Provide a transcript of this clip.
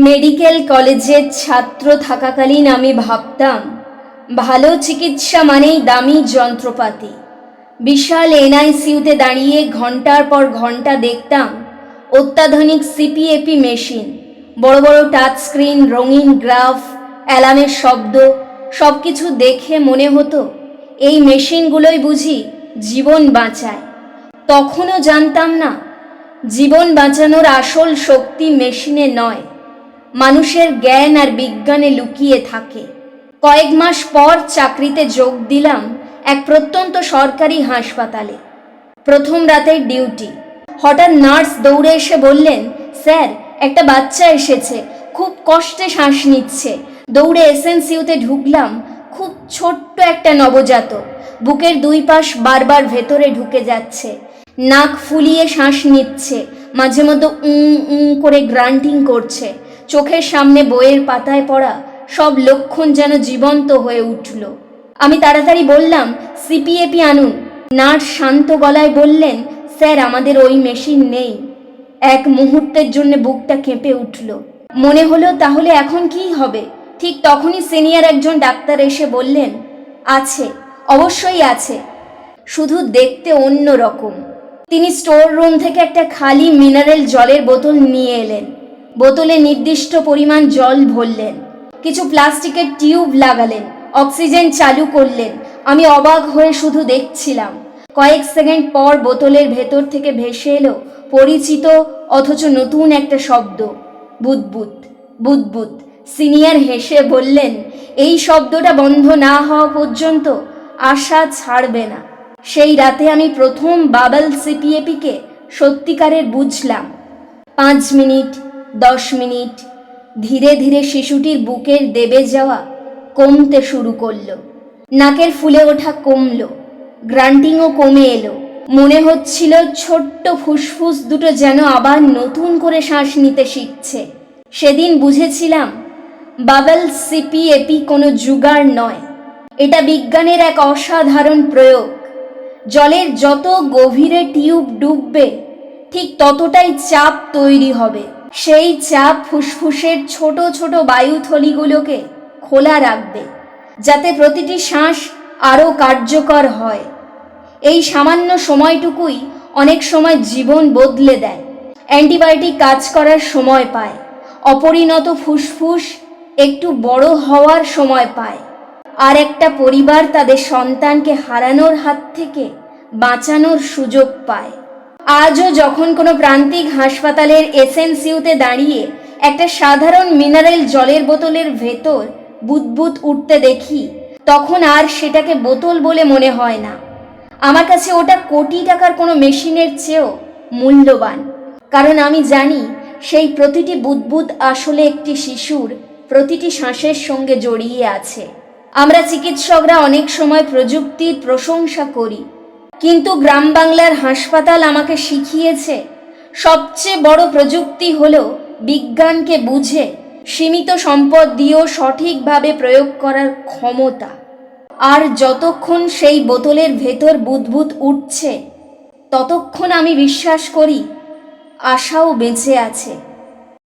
Medical কলেজের ছাত্র থাকাকালীন আমি ভাবতাম ভালো চিকিৎসা মানেই দামি যন্ত্রপাতি। বিশাল এনআইসিইউতে দাঁড়িয়ে ঘন্টার পর ঘন্টা দেখতাম অত্যাধুনিক সিপিএপি মেশিন, বড় বড় টাচ স্ক্রিন, রঙিন গ্রাফ, অ্যালার্মের শব্দ, সব কিছু দেখে মনে হতো এই মেশিনগুলোই বুঝি জীবন বাঁচায়। তখনও জানতাম না জীবন বাঁচানোর আসল শক্তি মেশিনে নয়, মানুষের জ্ঞান আর বিজ্ঞানে লুকিয়ে থাকে। কয়েক মাস পর চাকরিতে যোগ দিলাম এক প্রত্যন্ত সরকারি হাসপাতালে। প্রথম রাতের ডিউটি। হঠাৎ নার্স দৌড়ে এসে বললেন, স্যার, একটা বাচ্চা এসেছে, খুব কষ্টে শ্বাস নিচ্ছে। দৌড়ে এসএনসিইউতে ঢুকলাম। খুব ছোট্ট একটা নবজাতক, বুকের দুই পাশ বারবার ভেতরে ঢুকে যাচ্ছে, নাক ফুলিয়ে শ্বাস নিচ্ছে, মাঝে মধ্যে করে গ্রান্টিং করছে। চোখের সামনে বইয়ের পাতায় পড়া সব লক্ষণ যেন জীবন্ত হয়ে উঠল। আমি তাড়াতাড়ি বললাম, সিপিএপি আনুন। নার্স শান্ত গলায় বললেন, স্যার, আমাদের ওই মেশিন নেই। এক মুহূর্তের জন্য বুকটা কেঁপে উঠল। মনে হলো তাহলে এখন কি হবে। ঠিক তখনই সিনিয়র একজন ডাক্তার এসে বললেন, আছে, অবশ্যই আছে, শুধু দেখতে অন্য রকম। তিনি স্টোর রুম থেকে একটা খালি মিনারেল জলের বোতল নিয়ে এলেন। বোতলে নির্দিষ্ট পরিমাণ জল ভরলেন, কিছু প্লাস্টিকের টিউব লাগালেন, অক্সিজেন চালু করলেন। আমি অবাক হয়ে শুধু দেখছিলাম। কয়েক সেকেন্ড পর বোতলের ভেতর থেকে ভেসে এলো পরিচিত অথচ নতুন একটা শব্দ, বুদবুদ, বুদবুদ। সিনিয়র হেসে বললেন, এই শব্দটা বন্ধ না হওয়া পর্যন্ত আশা ছাড়বে না। সেই রাতে আমি প্রথম বাবল সিপিএপিকে সত্যিকারের বুঝলাম। 5 মিনিট, 10 মিনিট, ধীরে ধীরে শিশুটির বুকের দেবে যাওয়া কমতে শুরু করলো। নাকের ফুলে ওঠা কমলো, গ্রান্টিংও কমে এলো। মনে হচ্ছিল ছোট্ট ফুসফুস দুটো যেন আবার নতুন করে শ্বাস নিতে শিখছে। সেদিন বুঝেছিলাম বাবল সিপিএপি কোনো জুগাড় নয়, এটা বিজ্ঞানের এক অসাধারণ প্রয়োগ। জলের যত গভীরে টিউব ডুববে ঠিক ততটাই চাপ তৈরি হবে। সেই চাপ ফুসফুসের ছোট ছোট বায়ুথলিগুলোকে খোলা রাখবে, যাতে প্রতিটি শ্বাস আরও কার্যকর হয়। এই সামান্য সময়টুকুই অনেক সময় জীবন বদলে দেয়। অ্যান্টিবায়োটিক কাজ করার সময় পায়, অপরিণত ফুসফুস একটু বড় হওয়ার সময় পায়, আর একটা পরিবার তাদের সন্তানকে হারানোর হাত থেকে বাঁচানোর সুযোগ পায়। আজও যখন কোনো প্রান্তিক হাসপাতালের এসএনসিইউতে দাঁড়িয়ে একটা সাধারণ মিনারেল জলের বোতলের ভেতর বুদবুদ উঠতে দেখি, তখন আর সেটাকে বোতল বলে মনে হয় না। আমার কাছে ওটা কোটি টাকার কোনো মেশিনের চেয়েও মূল্যবান। কারণ আমি জানি সেই প্রতিটি বুদবুদ আসলে একটি শিশুর প্রতিটি শ্বাসের সঙ্গে জড়িয়ে আছে। আমরা চিকিৎসকরা অনেক সময় প্রযুক্তির প্রশংসা করি, কিন্তু গ্রাম বাংলার হাসপাতাল আমাকে শিখিয়েছে সবচেয়ে বড় প্রযুক্তি হলো বিজ্ঞানকে বুঝে সীমিত সম্পদ দিয়েও সঠিকভাবে প্রয়োগ করার ক্ষমতা। আর যতক্ষণ সেই বোতলের ভেতর বুদবুদ উঠছে, ততক্ষণ আমি বিশ্বাস করি আশাও বেঁচে আছে।